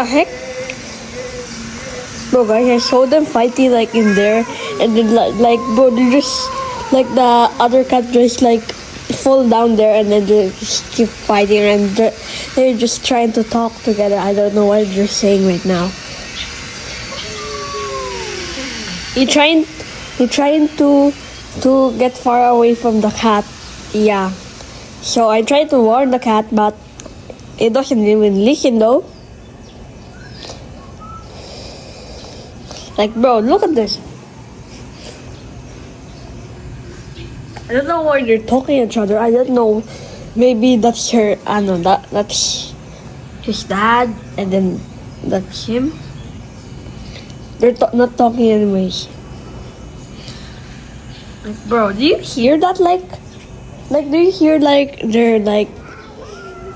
the heck? Bro, guys, I saw them fighting like in there, and then like bro, they just like the other cat just like fall down there, and then they just keep fighting, and they're just trying to talk together. I don't know what they're saying right now. You're trying to get far away from the cat. Yeah. So I tried to warn the cat, but it doesn't even listen though. Like, bro, look at this. I don't know why they're talking to each other. I don't know. Maybe that's her. I know that's his dad, and then that's him. They're not talking anyways. Like, bro, do you hear that? Like, do you hear like they're like?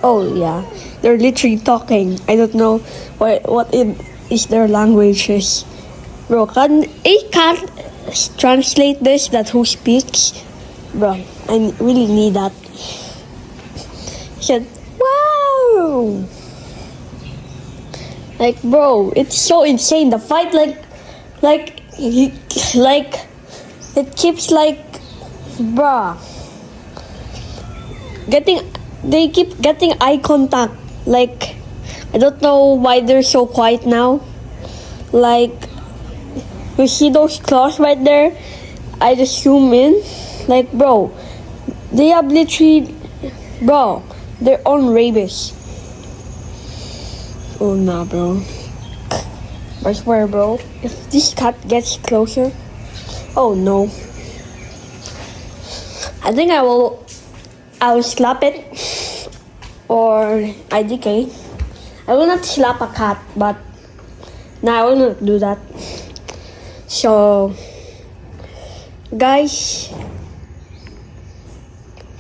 Oh yeah, they're literally talking. I don't know what it is their languages. Bro, can a cat translate this? That who speaks? Bro, I really need that. He said, "Wow!" Like, bro, it's so insane. The fight, like it keeps like, bruh, they keep getting eye contact. Like, I don't know why they're so quiet now. Like, you see those claws right there? I just zoom in. Like, bro, they have literally, bro, they're on rabies. Oh nah, bro. I swear, bro, if this cat gets closer, oh no. I think I'll slap it or IDK. I will not slap a cat, but I will not do that. So, guys,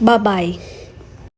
bye-bye.